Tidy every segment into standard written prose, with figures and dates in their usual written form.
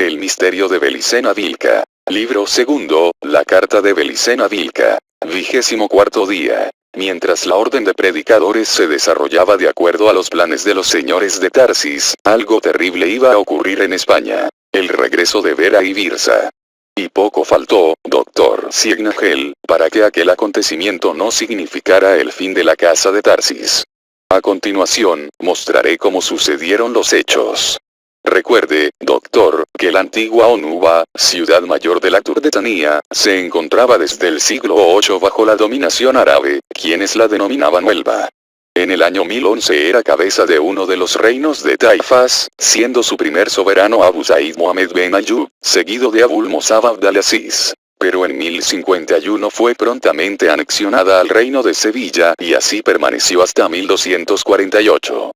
El misterio de Belicena Vilca. Libro segundo, la carta de Belicena Vilca. 24º día. Mientras la orden de predicadores se desarrollaba de acuerdo a los planes de los señores de Tarsis, algo terrible iba a ocurrir en España. El regreso de Vera y Birsa. Y poco faltó, doctor Signagel, para que aquel acontecimiento no significara el fin de la casa de Tarsis. A continuación, mostraré cómo sucedieron los hechos. Recuerde, doctor, que la antigua Onuba, ciudad mayor de la Turdetanía, se encontraba desde el siglo VIII bajo la dominación árabe, quienes la denominaban Huelva. En el año 1011 era cabeza de uno de los reinos de Taifas, siendo su primer soberano Abu Said Mohamed Ben Ayyub, seguido de Abul Musab Abdalaziz. Pero en 1051 fue prontamente anexionada al reino de Sevilla y así permaneció hasta 1248.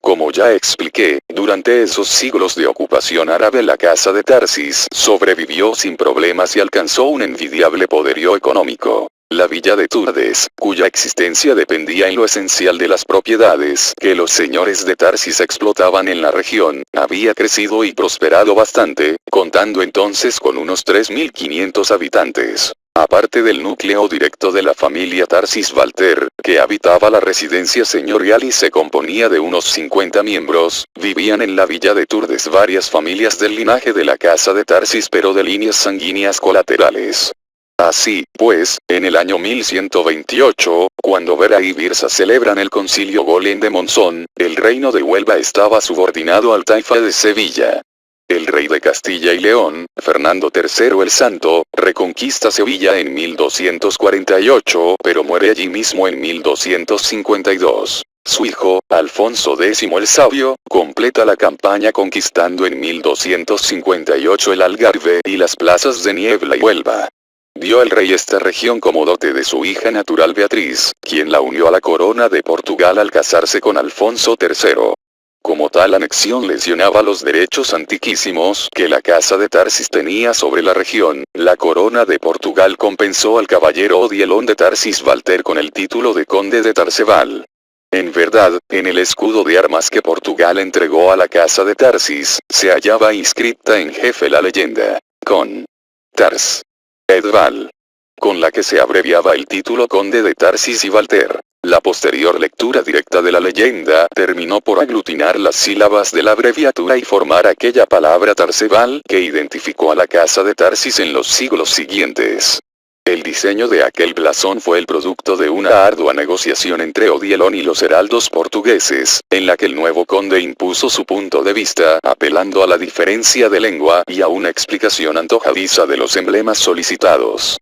Como ya expliqué, durante esos siglos de ocupación árabe la casa de Tarsis sobrevivió sin problemas y alcanzó un envidiable poderío económico. La villa de Turdes, cuya existencia dependía en lo esencial de las propiedades que los señores de Tarsis explotaban en la región, había crecido y prosperado bastante, contando entonces con unos 3.500 habitantes. Aparte del núcleo directo de la familia Tarsis-Walter, que habitaba la residencia señorial y se componía de unos 50 miembros, vivían en la villa de Turdes varias familias del linaje de la casa de Tarsis pero de líneas sanguíneas colaterales. Así, pues, en el año 1128, cuando Vera y Birsa celebran el concilio Golem de Monzón, el reino de Huelva estaba subordinado al taifa de Sevilla. El rey de Castilla y León, Fernando III el Santo, reconquista Sevilla en 1248, pero muere allí mismo en 1252. Su hijo, Alfonso X el Sabio, completa la campaña conquistando en 1258 el Algarve y las plazas de Niebla y Huelva. Dio el rey esta región como dote de su hija natural Beatriz, quien la unió a la corona de Portugal al casarse con Alfonso III. Como tal anexión lesionaba los derechos antiquísimos que la casa de Tarsis tenía sobre la región, la corona de Portugal compensó al caballero Odielón de Tarsis-Walter con el título de conde de Tarceval. En verdad, en el escudo de armas que Portugal entregó a la casa de Tarsis, se hallaba inscrita en jefe la leyenda, con Tars. Edval, con la que se abreviaba el título conde de Tarsis y Walter. La posterior lectura directa de la leyenda terminó por aglutinar las sílabas de la abreviatura y formar aquella palabra Tarceval que identificó a la casa de Tarsis en los siglos siguientes. El diseño de aquel blasón fue el producto de una ardua negociación entre Odielón y los heraldos portugueses, en la que el nuevo conde impuso su punto de vista, apelando a la diferencia de lengua y a una explicación antojadiza de los emblemas solicitados.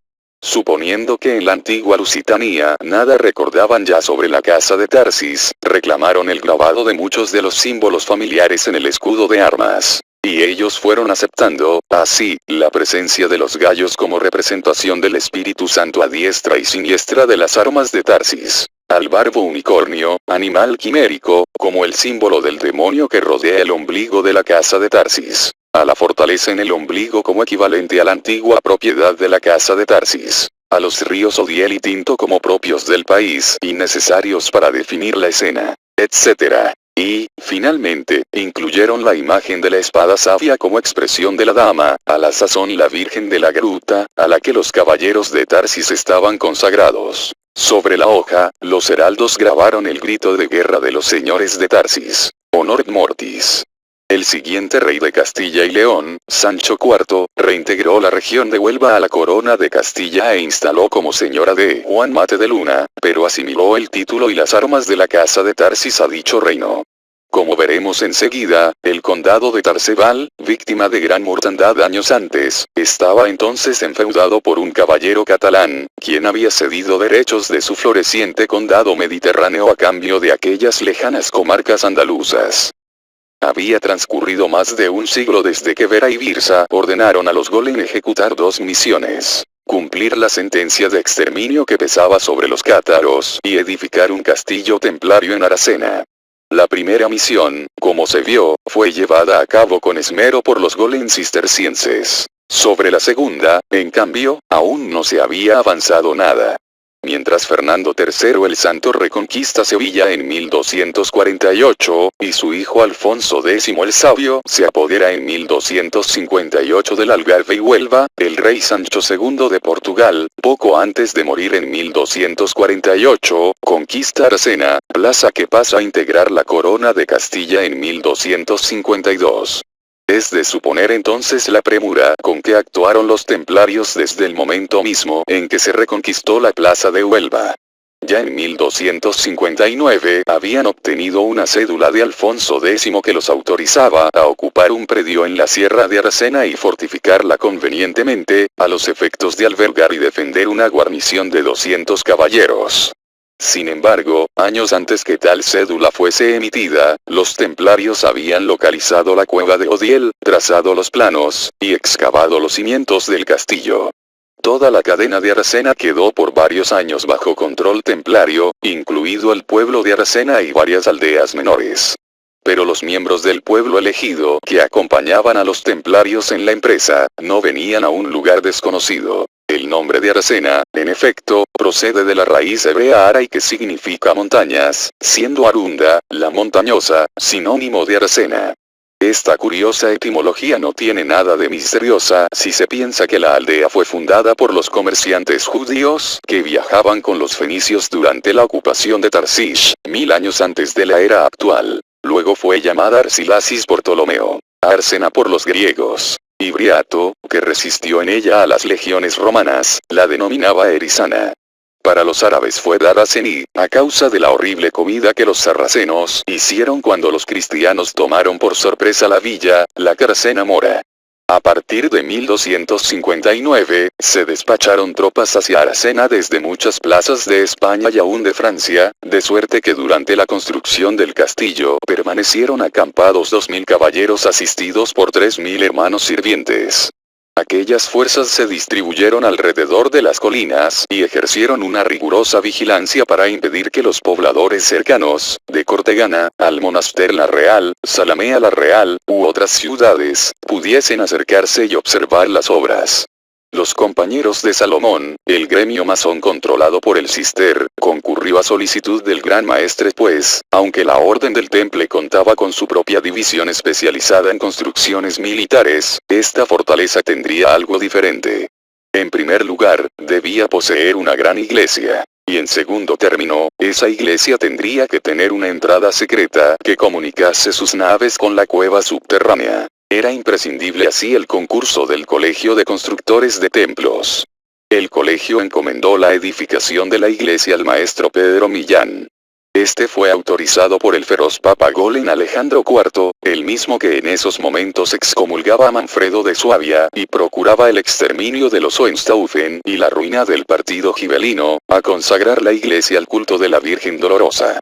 Suponiendo que en la antigua Lusitania nada recordaban ya sobre la casa de Tarsis, reclamaron el grabado de muchos de los símbolos familiares en el escudo de armas. Y ellos fueron aceptando, así, la presencia de los gallos como representación del Espíritu Santo a diestra y siniestra de las armas de Tarsis. Al barbo unicornio, animal quimérico, como el símbolo del demonio que rodea el ombligo de la casa de Tarsis. A la fortaleza en el ombligo como equivalente a la antigua propiedad de la casa de Tarsis. A los ríos Odiel y Tinto como propios del país y necesarios para definir la escena, etc. Y, finalmente, incluyeron la imagen de la espada sabia como expresión de la dama, a la sazón la Virgen de la Gruta, a la que los caballeros de Tarsis estaban consagrados. Sobre la hoja, los heraldos grabaron el grito de guerra de los señores de Tarsis. Honor mortis. El siguiente rey de Castilla y León, Sancho IV, reintegró la región de Huelva a la corona de Castilla e instaló como señora de Juan Mate de Luna, pero asimiló el título y las armas de la casa de Tarsis a dicho reino. Como veremos enseguida, el condado de Tarceval, víctima de gran mortandad años antes, estaba entonces enfeudado por un caballero catalán, quien había cedido derechos de su floreciente condado mediterráneo a cambio de aquellas lejanas comarcas andaluzas. Había transcurrido más de un siglo desde que Vera y Birsa ordenaron a los Golem ejecutar dos misiones. Cumplir la sentencia de exterminio que pesaba sobre los cátaros y edificar un castillo templario en Aracena. La primera misión, como se vio, fue llevada a cabo con esmero por los Golem cistercienses. Sobre la segunda, en cambio, aún no se había avanzado nada. Mientras Fernando III el Santo reconquista Sevilla en 1248, y su hijo Alfonso X el Sabio se apodera en 1258 del Algarve y Huelva, el rey Sancho II de Portugal, poco antes de morir en 1248, conquista Aracena, plaza que pasa a integrar la corona de Castilla en 1252. Es de suponer entonces la premura con que actuaron los templarios desde el momento mismo en que se reconquistó la plaza de Huelva. Ya en 1259 habían obtenido una cédula de Alfonso X que los autorizaba a ocupar un predio en la sierra de Aracena y fortificarla convenientemente, a los efectos de albergar y defender una guarnición de 200 caballeros. Sin embargo, años antes que tal cédula fuese emitida, los templarios habían localizado la cueva de Odiel, trazado los planos, y excavado los cimientos del castillo. Toda la cadena de Aracena quedó por varios años bajo control templario, incluido el pueblo de Aracena y varias aldeas menores. Pero los miembros del pueblo elegido que acompañaban a los templarios en la empresa, no venían a un lugar desconocido. El nombre de Aracena, en efecto, procede de la raíz hebrea arai que significa montañas, siendo Arunda, la montañosa, sinónimo de Aracena. Esta curiosa etimología no tiene nada de misteriosa si se piensa que la aldea fue fundada por los comerciantes judíos que viajaban con los fenicios durante la ocupación de Tarsish, 1000 años antes de la era actual. Luego fue llamada Arsilasis por Ptolomeo, Arsena por los griegos. Y Briato, que resistió en ella a las legiones romanas, la denominaba Erisana. Para los árabes fue Daracení, a causa de la horrible comida que los sarracenos hicieron cuando los cristianos tomaron por sorpresa la villa, la Caracena Mora. A partir de 1259, se despacharon tropas hacia Aracena desde muchas plazas de España y aún de Francia, de suerte que durante la construcción del castillo permanecieron acampados 2000 caballeros asistidos por 3000 hermanos sirvientes. Aquellas fuerzas se distribuyeron alrededor de las colinas y ejercieron una rigurosa vigilancia para impedir que los pobladores cercanos, de Cortegana, Almonaster la Real, Salamea la Real, u otras ciudades, pudiesen acercarse y observar las obras. Los compañeros de Salomón, el gremio masón controlado por el Cister, concurrió a solicitud del Gran Maestre pues, aunque la Orden del Temple contaba con su propia división especializada en construcciones militares, esta fortaleza tendría algo diferente. En primer lugar, debía poseer una gran iglesia. Y en segundo término, esa iglesia tendría que tener una entrada secreta que comunicase sus naves con la cueva subterránea. Era imprescindible así el concurso del Colegio de Constructores de Templos. El colegio encomendó la edificación de la iglesia al maestro Pedro Millán. Este fue autorizado por el feroz Papa Golem Alejandro IV, el mismo que en esos momentos excomulgaba a Manfredo de Suabia y procuraba el exterminio de los Hohenstaufen y la ruina del partido gibelino, a consagrar la iglesia al culto de la Virgen Dolorosa.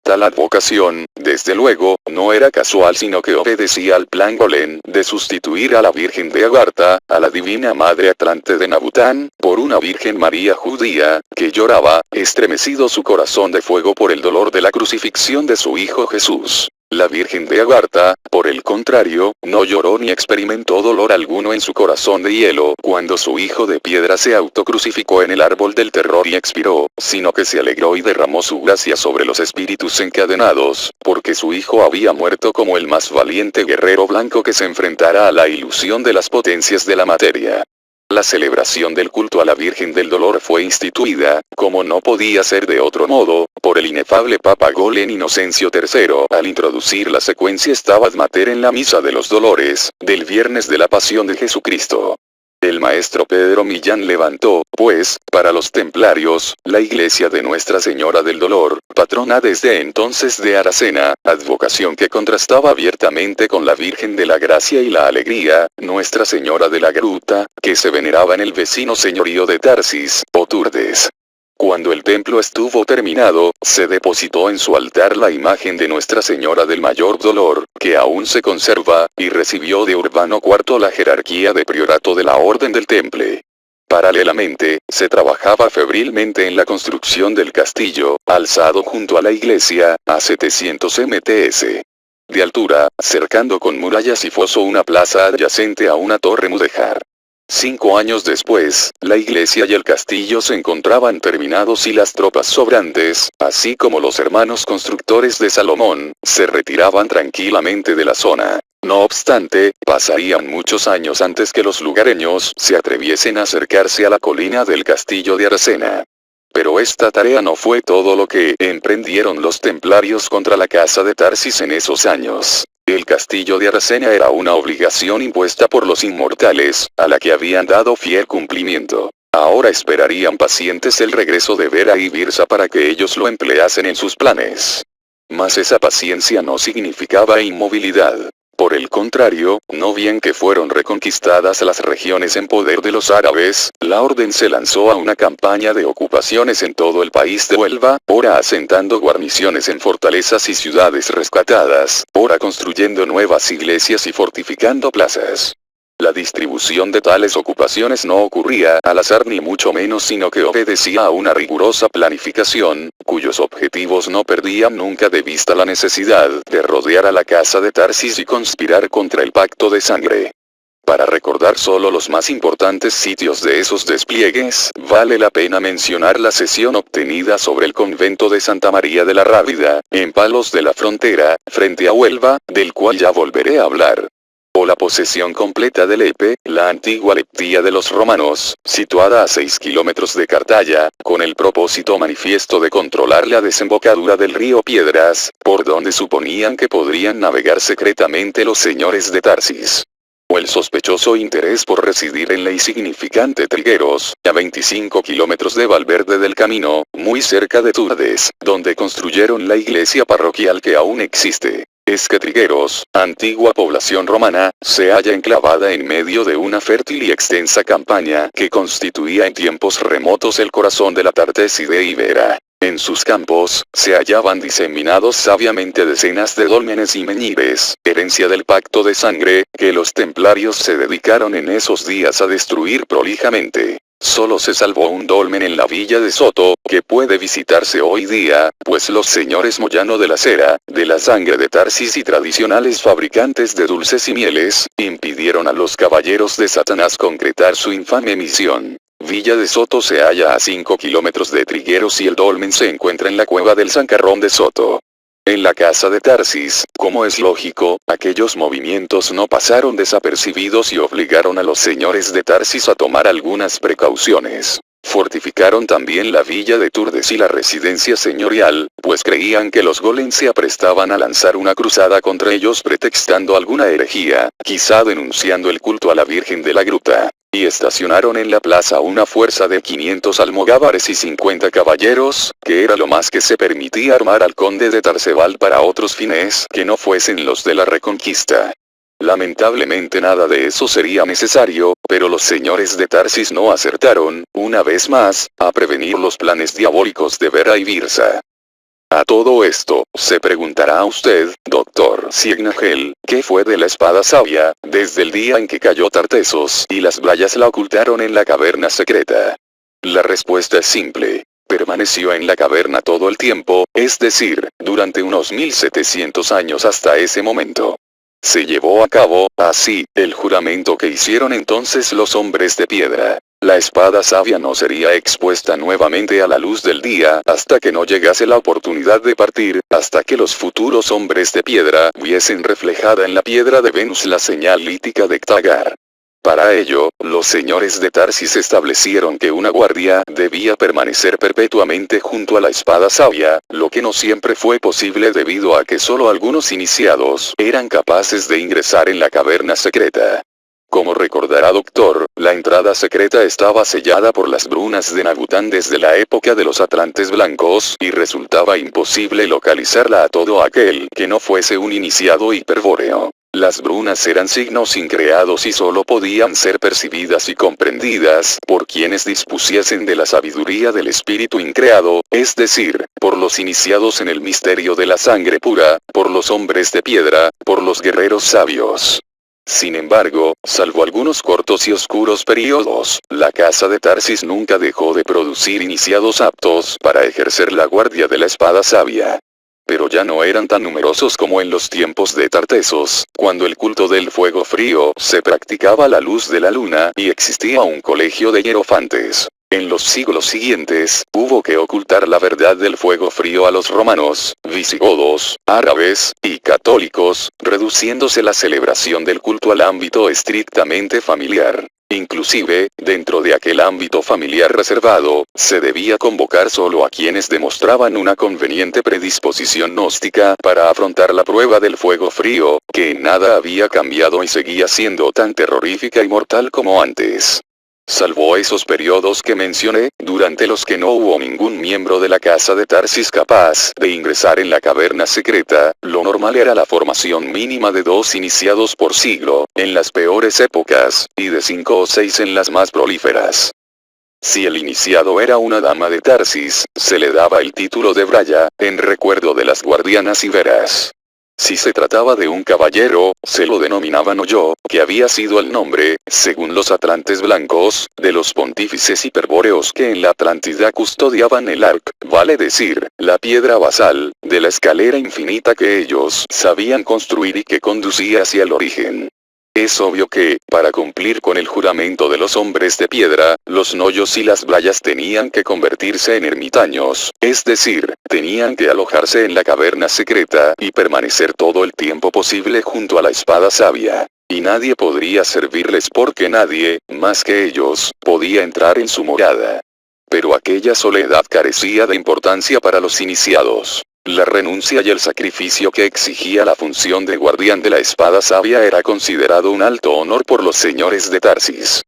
Tal advocación, desde luego, no era casual sino que obedecía al plan Golem de sustituir a la Virgen de Agartha, a la Divina Madre Atlante de Nabután, por una Virgen María judía, que lloraba, estremecido su corazón de fuego por el dolor de la crucifixión de su Hijo Jesús. La Virgen de Agartha, por el contrario, no lloró ni experimentó dolor alguno en su corazón de hielo cuando su hijo de piedra se autocrucificó en el árbol del terror y expiró, sino que se alegró y derramó su gracia sobre los espíritus encadenados, porque su hijo había muerto como el más valiente guerrero blanco que se enfrentara a la ilusión de las potencias de la materia. La celebración del culto a la Virgen del Dolor fue instituida, como no podía ser de otro modo, por el inefable Papa Golem Inocencio III al introducir la secuencia Stabat Mater en la Misa de los Dolores, del Viernes de la Pasión de Jesucristo. El maestro Pedro Millán levantó, pues, para los templarios, la iglesia de Nuestra Señora del Dolor, patrona desde entonces de Aracena, advocación que contrastaba abiertamente con la Virgen de la Gracia y la Alegría, Nuestra Señora de la Gruta, que se veneraba en el vecino señorío de Tarsis, o Turdes. Cuando el templo estuvo terminado, se depositó en su altar la imagen de Nuestra Señora del Mayor Dolor, que aún se conserva, y recibió de Urbano IV la jerarquía de priorato de la Orden del Temple. Paralelamente, se trabajaba febrilmente en la construcción del castillo, alzado junto a la iglesia, a 700 mts de altura, cercando con murallas y foso una plaza adyacente a una torre mudéjar. 5 años después, la iglesia y el castillo se encontraban terminados y las tropas sobrantes, así como los hermanos constructores de Salomón, se retiraban tranquilamente de la zona. No obstante, pasarían muchos años antes que los lugareños se atreviesen a acercarse a la colina del castillo de Aracena. Pero esta tarea no fue todo lo que emprendieron los templarios contra la casa de Tarsis en esos años. El castillo de Aracena era una obligación impuesta por los inmortales, a la que habían dado fiel cumplimiento. Ahora esperarían pacientes el regreso de Vera y Birsa para que ellos lo empleasen en sus planes. Mas esa paciencia no significaba inmovilidad. Por el contrario, no bien que fueron reconquistadas las regiones en poder de los árabes, la orden se lanzó a una campaña de ocupaciones en todo el país de Huelva, ora asentando guarniciones en fortalezas y ciudades rescatadas, ora construyendo nuevas iglesias y fortificando plazas. La distribución de tales ocupaciones no ocurría al azar ni mucho menos, sino que obedecía a una rigurosa planificación, cuyos objetivos no perdían nunca de vista la necesidad de rodear a la casa de Tarsis y conspirar contra el pacto de sangre. Para recordar solo los más importantes sitios de esos despliegues, vale la pena mencionar la cesión obtenida sobre el convento de Santa María de la Rábida, en Palos de la Frontera, frente a Huelva, del cual ya volveré a hablar. O la posesión completa de Lepe, la antigua Leptía de los romanos, situada a 6 kilómetros de Cartaya, con el propósito manifiesto de controlar la desembocadura del río Piedras, por donde suponían que podrían navegar secretamente los señores de Tarsis. O el sospechoso interés por residir en la insignificante Trigueros, a 25 kilómetros de Valverde del Camino, muy cerca de Turdes, donde construyeron la iglesia parroquial que aún existe. Es que Trigueros, antigua población romana, se halla enclavada en medio de una fértil y extensa campaña que constituía en tiempos remotos el corazón de la Tartéside ibera. En sus campos, se hallaban diseminados sabiamente decenas de dólmenes y menhires, herencia del pacto de sangre, que los templarios se dedicaron en esos días a destruir prolijamente. Solo se salvó un dolmen en la villa de Soto, que puede visitarse hoy día, pues los señores Moyano de la Cera, de la sangre de Tarsis y tradicionales fabricantes de dulces y mieles, impidieron a los caballeros de Satanás concretar su infame misión. Villa de Soto se halla a 5 kilómetros de Trigueros y el dolmen se encuentra en la cueva del Zancarrón de Soto. En la casa de Tarsis, como es lógico, aquellos movimientos no pasaron desapercibidos y obligaron a los señores de Tarsis a tomar algunas precauciones. Fortificaron también la villa de Turdes y la residencia señorial, pues creían que los golems se aprestaban a lanzar una cruzada contra ellos pretextando alguna herejía, quizá denunciando el culto a la Virgen de la Gruta. Y estacionaron en la plaza una fuerza de 500 almogávares y 50 caballeros, que era lo más que se permitía armar al conde de Tarsebal para otros fines que no fuesen los de la reconquista. Lamentablemente nada de eso sería necesario, pero los señores de Tarsis no acertaron, una vez más, a prevenir los planes diabólicos de Vera y Birsa. A todo esto, se preguntará usted, doctor Signagel, ¿qué fue de la espada sabia, desde el día en que cayó Tartesos y las Blayas la ocultaron en la caverna secreta? La respuesta es simple. Permaneció en la caverna todo el tiempo, es decir, durante unos 1700 años hasta ese momento. Se llevó a cabo, así, el juramento que hicieron entonces los hombres de piedra. La espada sabia no sería expuesta nuevamente a la luz del día hasta que no llegase la oportunidad de partir, hasta que los futuros hombres de piedra viesen reflejada en la piedra de Venus la señal lítica de Ctagar. Para ello, los señores de Tarsis establecieron que una guardia debía permanecer perpetuamente junto a la espada sabia, lo que no siempre fue posible debido a que solo algunos iniciados eran capaces de ingresar en la caverna secreta. Como recordará doctor, la entrada secreta estaba sellada por las brunas de Nagután desde la época de los Atlantes Blancos y resultaba imposible localizarla a todo aquel que no fuese un iniciado hiperbóreo. Las brunas eran signos increados y solo podían ser percibidas y comprendidas por quienes dispusiesen de la sabiduría del espíritu increado, es decir, por los iniciados en el misterio de la sangre pura, por los hombres de piedra, por los guerreros sabios. Sin embargo, salvo algunos cortos y oscuros periodos, la casa de Tarsis nunca dejó de producir iniciados aptos para ejercer la guardia de la espada sabia. pero ya no eran tan numerosos como en los tiempos de Tartesos, cuando el culto del fuego frío se practicaba a la luz de la luna y existía un colegio de hierofantes. En los siglos siguientes, hubo que ocultar la verdad del fuego frío a los romanos, visigodos, árabes, y católicos, reduciéndose la celebración del culto al ámbito estrictamente familiar. Inclusive, dentro de aquel ámbito familiar reservado, se debía convocar solo a quienes demostraban una conveniente predisposición gnóstica para afrontar la prueba del fuego frío, que en nada había cambiado y seguía siendo tan terrorífica y mortal como antes. Salvo esos periodos que mencioné, durante los que no hubo ningún miembro de la casa de Tarsis capaz de ingresar en la caverna secreta, lo normal era la formación mínima de 2 iniciados por siglo, en las peores épocas, y de 5 o 6 en las más prolíferas. Si el iniciado era una dama de Tarsis, se le daba el título de Braya, en recuerdo de las guardianas iberas. Si se trataba de un caballero, se lo denominaban Oyo, que había sido el nombre, según los atlantes blancos, de los pontífices hiperbóreos que en la Atlántida custodiaban el Ark, vale decir, la piedra basal, de la escalera infinita que ellos sabían construir y que conducía hacia el origen. Es obvio que, para cumplir con el juramento de los hombres de piedra, los Noyos y las Brayas tenían que convertirse en ermitaños, es decir, tenían que alojarse en la caverna secreta y permanecer todo el tiempo posible junto a la espada sabia. Y nadie podría servirles porque nadie, más que ellos, podía entrar en su morada. Pero aquella soledad carecía de importancia para los iniciados. La renuncia y el sacrificio que exigía la función de guardián de la espada sabia era considerado un alto honor por los señores de Tarsis.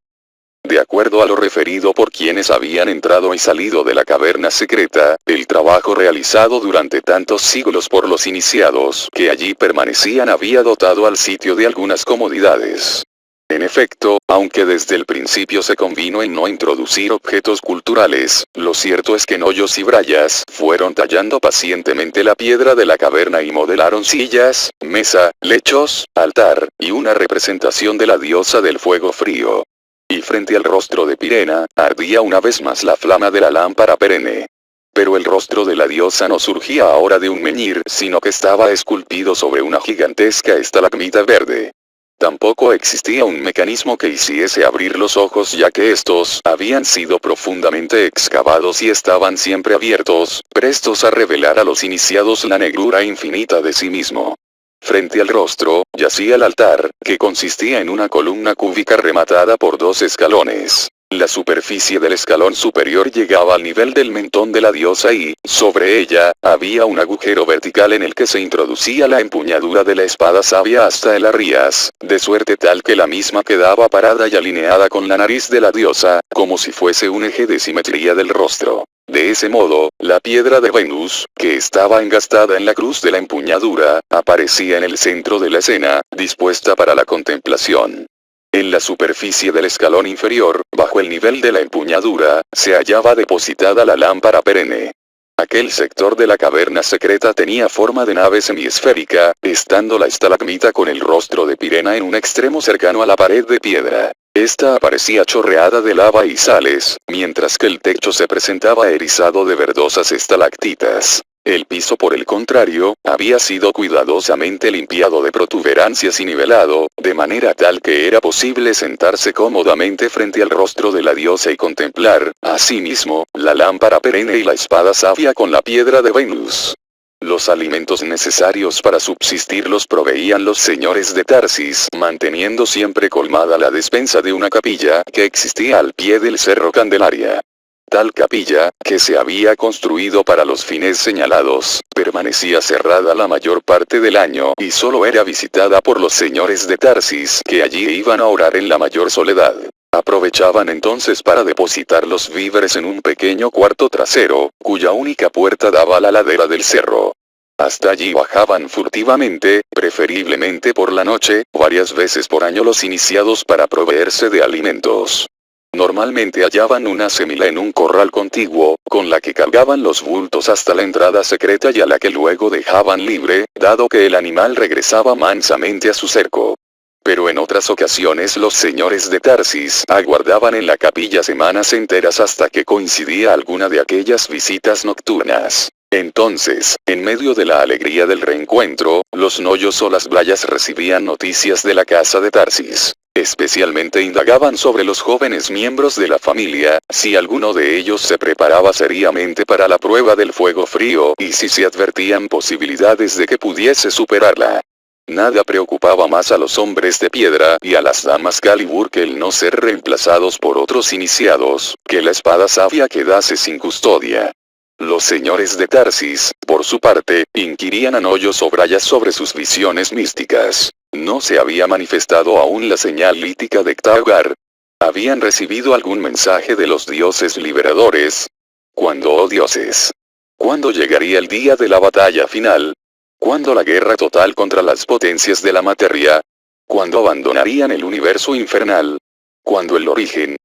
De acuerdo a lo referido por quienes habían entrado y salido de la caverna secreta, el trabajo realizado durante tantos siglos por los iniciados que allí permanecían había dotado al sitio de algunas comodidades. En efecto, aunque desde el principio se convino en no introducir objetos culturales, lo cierto es que Noyos y Brayas fueron tallando pacientemente la piedra de la caverna y modelaron sillas, mesa, lechos, altar, y una representación de la diosa del fuego frío. Y frente al rostro de Pirena, ardía una vez más la flama de la lámpara perenne. Pero el rostro de la diosa no surgía ahora de un menhir, sino que estaba esculpido sobre una gigantesca estalagmita verde. Tampoco existía un mecanismo que hiciese abrir los ojos ya que estos habían sido profundamente excavados y estaban siempre abiertos, prestos a revelar a los iniciados la negrura infinita de sí mismo. Frente al rostro, yacía el altar, que consistía en una columna cúbica rematada por 2 escalones. La superficie del escalón superior llegaba al nivel del mentón de la diosa y, sobre ella, había un agujero vertical en el que se introducía la empuñadura de la espada sabia hasta el arrias, de suerte tal que la misma quedaba parada y alineada con la nariz de la diosa, como si fuese un eje de simetría del rostro. De ese modo, la piedra de Venus, que estaba engastada en la cruz de la empuñadura, aparecía en el centro de la escena, dispuesta para la contemplación. En la superficie del escalón inferior, bajo el nivel de la empuñadura, se hallaba depositada la lámpara perenne. Aquel sector de la caverna secreta tenía forma de nave semiesférica, estando la estalagmita con el rostro de Pirena en un extremo cercano a la pared de piedra. Esta aparecía chorreada de lava y sales, mientras que el techo se presentaba erizado de verdosas estalactitas. El piso, por el contrario, había sido cuidadosamente limpiado de protuberancias y nivelado, de manera tal que era posible sentarse cómodamente frente al rostro de la diosa y contemplar, asimismo, la lámpara perenne y la espada sabia con la piedra de Venus. Los alimentos necesarios para subsistir los proveían los señores de Tarsis, manteniendo siempre colmada la despensa de una capilla que existía al pie del Cerro Candelaria. Tal capilla, que se había construido para los fines señalados, permanecía cerrada la mayor parte del año y solo era visitada por los señores de Tarsis que allí iban a orar en la mayor soledad. Aprovechaban entonces para depositar los víveres en un pequeño cuarto trasero, cuya única puerta daba a la ladera del cerro. Hasta allí bajaban furtivamente, preferiblemente por la noche, varias veces por año los iniciados para proveerse de alimentos. Normalmente hallaban una semila en un corral contiguo, con la que cargaban los bultos hasta la entrada secreta y a la que luego dejaban libre, dado que el animal regresaba mansamente a su cerco. Pero en otras ocasiones los señores de Tarsis aguardaban en la capilla semanas enteras hasta que coincidía alguna de aquellas visitas nocturnas. Entonces, en medio de la alegría del reencuentro, los Noyos o las Blayas recibían noticias de la casa de Tarsis. Especialmente indagaban sobre los jóvenes miembros de la familia, si alguno de ellos se preparaba seriamente para la prueba del fuego frío y si se advertían posibilidades de que pudiese superarla. Nada preocupaba más a los hombres de piedra y a las damas Calibur que el no ser reemplazados por otros iniciados, que la espada sabia quedase sin custodia. Los señores de Tarsis, por su parte, inquirían a Noyos o Blayas sobre sus visiones místicas. ¿No se había manifestado aún la señal lítica de Ktagar? ¿Habían recibido algún mensaje de los dioses liberadores? ¿Cuándo, oh dioses? ¿Cuándo llegaría el día de la batalla final? ¿Cuándo la guerra total contra las potencias de la materia? ¿Cuándo abandonarían el universo infernal? ¿Cuándo el origen?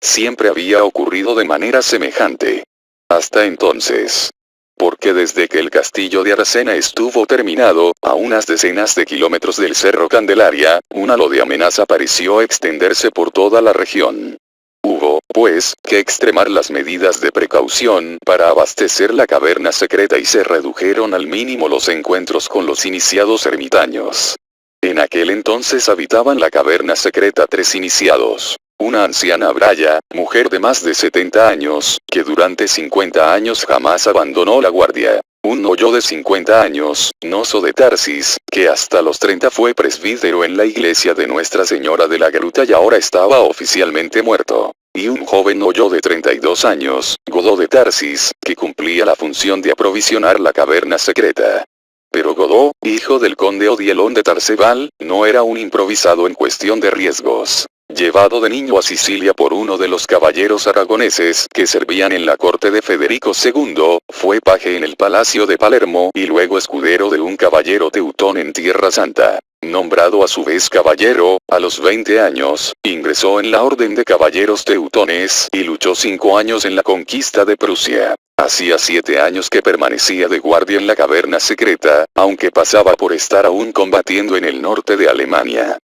Siempre había ocurrido de manera semejante. Hasta entonces. Porque desde que el castillo de Aracena estuvo terminado, a unas decenas de kilómetros del Cerro Candelaria, un halo de amenaza pareció extenderse por toda la región. Hubo, pues, que extremar las medidas de precaución para abastecer la caverna secreta y se redujeron al mínimo los encuentros con los iniciados ermitaños. En aquel entonces habitaban la caverna secreta 3 iniciados. Una anciana Braya, mujer de más de 70 años, que durante 50 años jamás abandonó la guardia. Un Noyo de 50 años, Noso de Tarsis, que hasta los 30 fue presbítero en la iglesia de Nuestra Señora de la Gruta y ahora estaba oficialmente muerto. Y un joven Noyo de 32 años, Godó de Tarsis, que cumplía la función de aprovisionar la caverna secreta. Pero Godó, hijo del conde Odielón de Tarsebal, no era un improvisado en cuestión de riesgos. Llevado de niño a Sicilia por uno de los caballeros aragoneses que servían en la corte de Federico II, fue paje en el palacio de Palermo y luego escudero de un caballero teutón en Tierra Santa. Nombrado a su vez caballero, a los 20 años, ingresó en la orden de caballeros teutones y luchó 5 años en la conquista de Prusia. Hacía 7 años que permanecía de guardia en la caverna secreta, aunque pasaba por estar aún combatiendo en el norte de Alemania.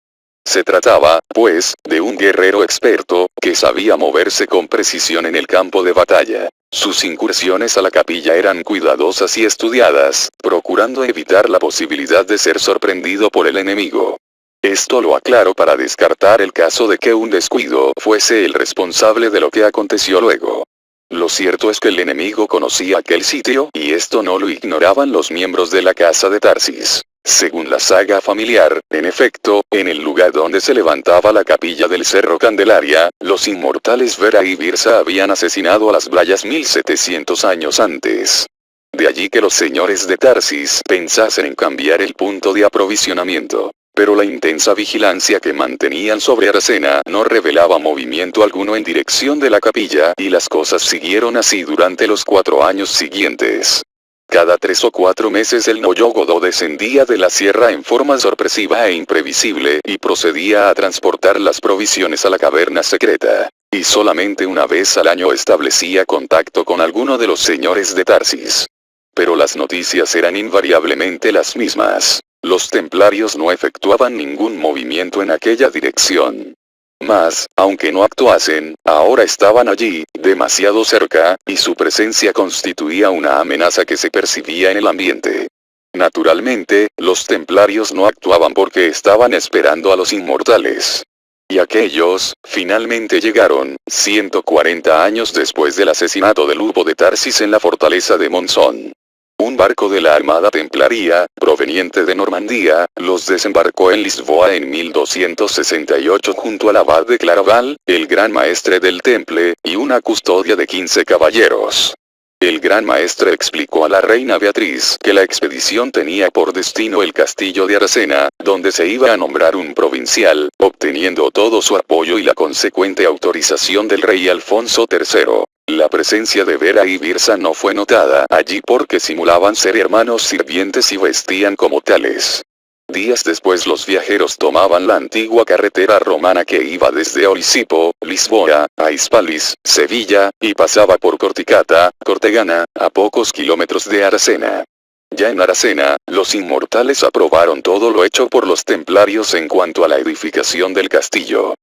Se trataba, pues, de un guerrero experto, que sabía moverse con precisión en el campo de batalla. Sus incursiones a la capilla eran cuidadosas y estudiadas, procurando evitar la posibilidad de ser sorprendido por el enemigo. Esto lo aclaro para descartar el caso de que un descuido fuese el responsable de lo que aconteció luego. Lo cierto es que el enemigo conocía aquel sitio, y esto no lo ignoraban los miembros de la casa de Tarsis. Según la saga familiar, en efecto, en el lugar donde se levantaba la capilla del Cerro Candelaria, los inmortales Vera y Birsa habían asesinado a las Blayas 1700 años antes. De allí que los señores de Tarsis pensasen en cambiar el punto de aprovisionamiento. Pero la intensa vigilancia que mantenían sobre Aracena no revelaba movimiento alguno en dirección de la capilla y las cosas siguieron así durante los 4 años siguientes. Cada 3 o 4 meses el Noyo Godó descendía de la sierra en forma sorpresiva e imprevisible y procedía a transportar las provisiones a la caverna secreta. Y solamente una vez al año establecía contacto con alguno de los señores de Tarsis. Pero las noticias eran invariablemente las mismas. Los templarios no efectuaban ningún movimiento en aquella dirección. Mas, aunque no actuasen, ahora estaban allí, demasiado cerca, y su presencia constituía una amenaza que se percibía en el ambiente. Naturalmente, los templarios no actuaban porque estaban esperando a los inmortales. Y aquellos, finalmente llegaron, 140 años después del asesinato de Lupo de Tarsis en la fortaleza de Monzón. Un barco de la Armada Templaría, proveniente de Normandía, los desembarcó en Lisboa en 1268 junto al abad de Claraval, el gran maestre del temple, y una custodia de 15 caballeros. El gran maestre explicó a la reina Beatriz que la expedición tenía por destino el castillo de Aracena, donde se iba a nombrar un provincial, obteniendo todo su apoyo y la consecuente autorización del rey Alfonso III. La presencia de Vera y Birsa no fue notada allí porque simulaban ser hermanos sirvientes y vestían como tales. Días después los viajeros tomaban la antigua carretera romana que iba desde Orisipo, Lisboa, a Hispalis, Sevilla, y pasaba por Corticata, Cortegana, a pocos kilómetros de Aracena. Ya en Aracena, los inmortales aprobaron todo lo hecho por los templarios en cuanto a la edificación del castillo.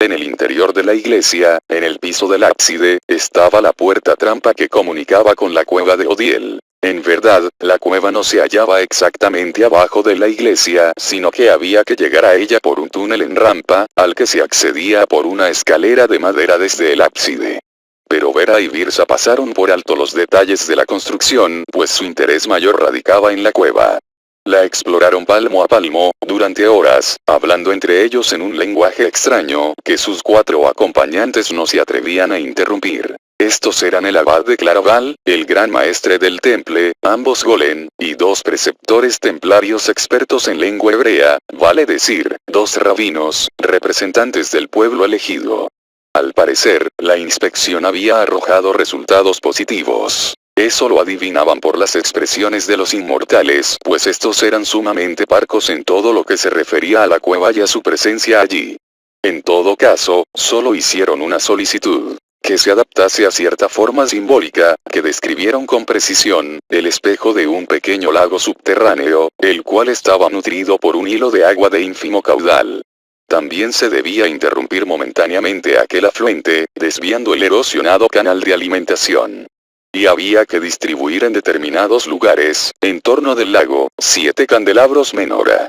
En el interior de la iglesia, en el piso del ábside, estaba la puerta trampa que comunicaba con la cueva de Odiel. En verdad, la cueva no se hallaba exactamente abajo de la iglesia, sino que había que llegar a ella por un túnel en rampa, al que se accedía por una escalera de madera desde el ábside. Pero Vera y Birsa pasaron por alto los detalles de la construcción, pues su interés mayor radicaba en la cueva. La exploraron palmo a palmo, durante horas, hablando entre ellos en un lenguaje extraño, que sus 4 acompañantes no se atrevían a interrumpir. Estos eran el abad de Claroval, el gran maestre del temple, ambos golem, y 2 preceptores templarios expertos en lengua hebrea, vale decir, 2 rabinos, representantes del pueblo elegido. Al parecer, la inspección había arrojado resultados positivos. Eso lo adivinaban por las expresiones de los inmortales, pues estos eran sumamente parcos en todo lo que se refería a la cueva y a su presencia allí. En todo caso, solo hicieron una solicitud: que se adaptase a cierta forma simbólica, que describieron con precisión, el espejo de un pequeño lago subterráneo, el cual estaba nutrido por un hilo de agua de ínfimo caudal. También se debía interrumpir momentáneamente aquel afluente, desviando el erosionado canal de alimentación. Y había que distribuir en determinados lugares, en torno del lago, 7 candelabros menora.